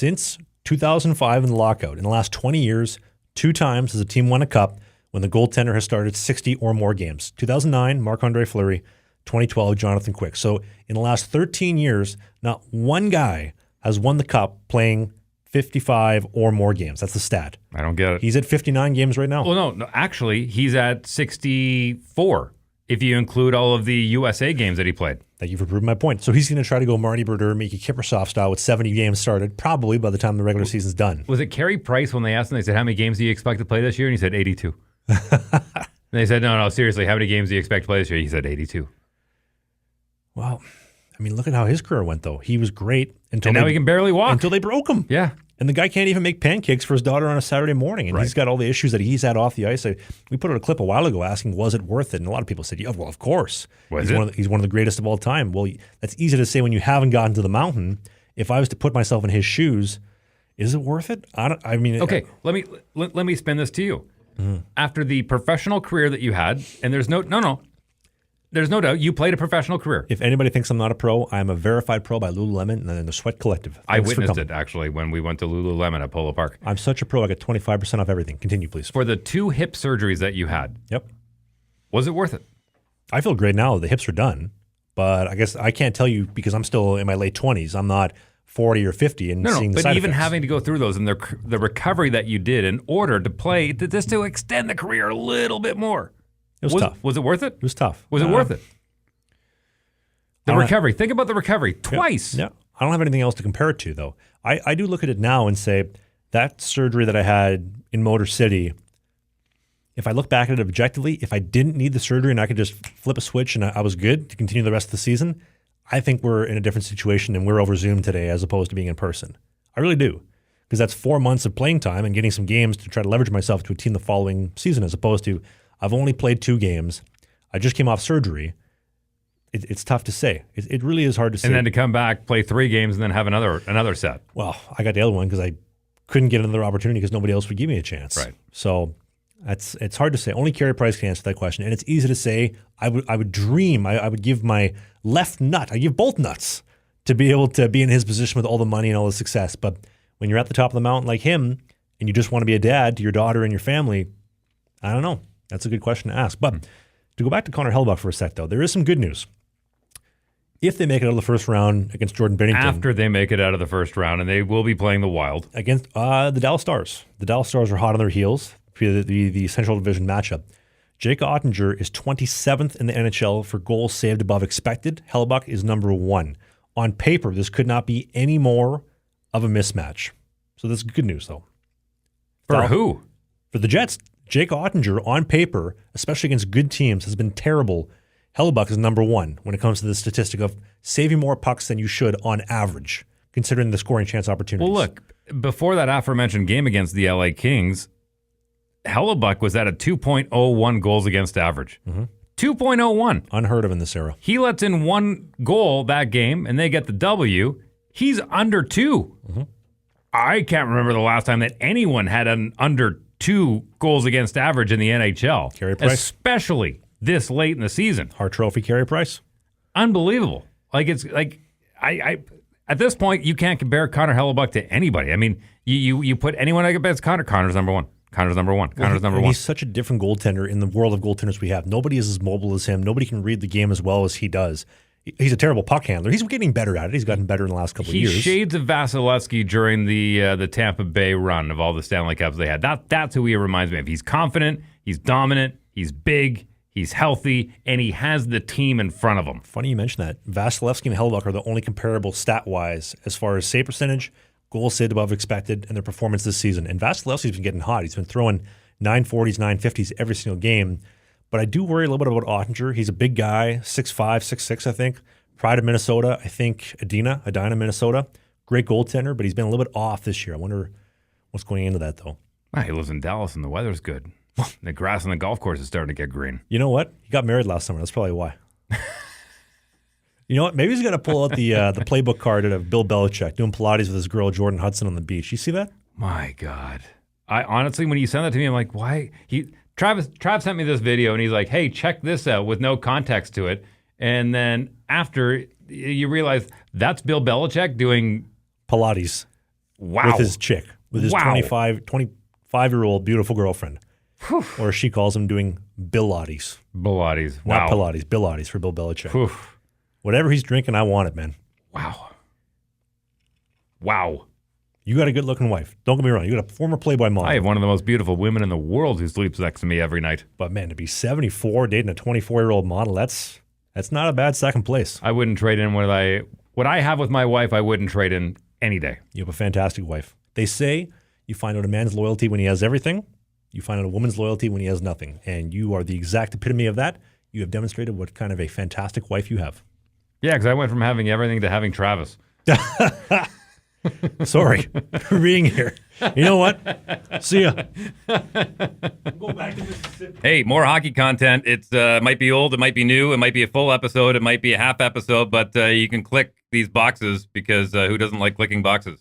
Since 2005 in the lockout, in the last 20 years, 2 times has a team won a cup when the goaltender has started 60 or more games. 2009, Marc-Andre Fleury. 2012, Jonathan Quick. So in the last 13 years, not one guy has won the cup playing 55 or more games. That's the stat. I don't get it. He's at 59 games right now. Well, no, actually, he's at 64 if you include all of the USA games that he played. Thank you for proving my point. So he's going to try to go Marty Brodeur, Miki Kiprusoff style with 70 games started, probably by the time the regular season's done. Was it Carey Price when they asked him, they said, how many games do you expect to play this year? And he said, 82. And they said, no, seriously, how many games do you expect to play this year? He said, 82. Well, I mean, look at how his career went, though. He was great until now he can barely walk. Until they broke him. Yeah. And the guy can't even make pancakes for his daughter on a Saturday morning. And he's got all the issues that he's had off the ice. We put out a clip a while ago asking, was it worth it? And a lot of people said, yeah, well, of course. He's one of the greatest of all time. Well, that's easy to say when you haven't gotten to the mountain. If I was to put myself in his shoes, is it worth it? Okay, let me spin this to you. Mm-hmm. After the professional career that you had, and there's no doubt you played a professional career. If anybody thinks I'm not a pro, I'm a verified pro by Lululemon and then the Sweat Collective. I witnessed it, actually, when we went to Lululemon at Polo Park. I'm such a pro. I got 25% off everything. Continue, please. For the 2 hip surgeries that you had. Yep. Was it worth it? I feel great now. The hips are done. But I guess I can't tell you because I'm still in my late 20s. I'm not 40 or 50 and seeing the side but even effects. having to go through those and the recovery that you did in order to play, just to extend the career a little bit more. It was tough. Was it worth it? It was tough. Was it worth it? The recovery. Think about the recovery. Twice. Yeah. I don't have anything else to compare it to, though. I do look at it now and say, that surgery that I had in Motor City, if I look back at it objectively, if I didn't need the surgery and I could just flip a switch and I was good to continue the rest of the season, I think we're in a different situation and we're over Zoom today as opposed to being in person. I really do. Because that's 4 months of playing time and getting some games to try to leverage myself to a team the following season as opposed to, I've only played 2 games. I just came off surgery. It's tough to say. It really is hard to say. And then to come back, play 3 games, and then have another set. Well, I got the other one because I couldn't get another opportunity because nobody else would give me a chance. Right. So it's hard to say. Only Carey Price can answer that question. And it's easy to say. I would dream. I would give my left nut. I give both nuts to be able to be in his position with all the money and all the success. But when you're at the top of the mountain like him and you just want to be a dad to your daughter and your family, I don't know. That's a good question to ask. But to go back to Connor Hellebuyck for a sec, though, there is some good news. If they make it out of the first round against Jordan Binnington. After they make it out of the first round, and they will be playing the Wild. Against the Dallas Stars. The Dallas Stars are hot on their heels for the Central Division matchup. Jake Ottinger is 27th in the NHL for goals saved above expected. Hellebuyck is number 1. On paper, this could not be any more of a mismatch. So that's good news, though. For who? For the Jets. Jake Ottinger, on paper, especially against good teams, has been terrible. Hellebuyck is number 1 when it comes to the statistic of saving more pucks than you should on average, considering the scoring chance opportunities. Well, look, before that aforementioned game against the LA Kings, Hellebuyck was at a 2.01 goals against average. Mm-hmm. 2.01. Unheard of in this era. He lets in 1 goal that game, and they get the W. He's under 2. Mm-hmm. I can't remember the last time that anyone had an under 2 goals against average in the NHL. Carey Price. Especially this late in the season. Hart Trophy, Carey Price. Unbelievable. I at this point, you can't compare Connor Hellebuyck to anybody. I mean, you put anyone against Connor. Connor's number 1. Connor's number 1. Connor's number 1. He's such a different goaltender in the world of goaltenders we have. Nobody is as mobile as him. Nobody can read the game as well as he does. He's a terrible puck handler. He's getting better at it. He's gotten better in the last couple of years. He's shades of Vasilevsky during the Tampa Bay run of all the Stanley Cups they had. That's who he reminds me of. He's confident. He's dominant. He's big. He's healthy, and he has the team in front of him. Funny you mention that. Vasilevsky and Hellebuyck are the only comparable stat-wise as far as save percentage, goals saved above expected, and their performance this season. And Vasilevsky's been getting hot. He's been throwing 940s, 950s every single game. But I do worry a little bit about Ottinger. He's a big guy, 6'5", 6'6", I think. Pride of Minnesota, I think Edina, Minnesota. Great goaltender, but he's been a little bit off this year. I wonder what's going into that, though. He lives in Dallas, and the weather's good. The grass on the golf course is starting to get green. You know what? He got married last summer. That's probably why. You know what? Maybe he's going to pull out the playbook card of Bill Belichick doing Pilates with his girl Jordan Hudson on the beach. You see that? My God. I honestly, when you sent that to me, I'm like, why? Travis sent me this video, and he's like, hey, check this out with no context to it. And then after you realize that's Bill Belichick doing Pilates Wow. with his chick, with his Wow. 25-year-old beautiful girlfriend. Or as she calls him, doing Pilates. Pilates. Not Wow. Pilates, Pilates for Bill Belichick. Oof. Whatever he's drinking, I want it, man. Wow. Wow. You got a good-looking wife. Don't get me wrong. You got a former Playboy model. I have one of the most beautiful women in the world who sleeps next to me every night. But man, to be 74, dating a 24-year-old model, that's not a bad second place. I wouldn't trade in what I have with my wife. I wouldn't trade in any day. You have a fantastic wife. They say you find out a man's loyalty when he has everything. You find out a woman's loyalty when he has nothing. And you are the exact epitome of that. You have demonstrated what kind of a fantastic wife you have. Yeah, because I went from having everything to having Travis. Sorry for being here. You know what? See ya. Go back to Mississippi. Hey, more hockey content. It might be old, it might be new, it might be a full episode, it might be a half episode, but you can click these boxes because who doesn't like clicking boxes?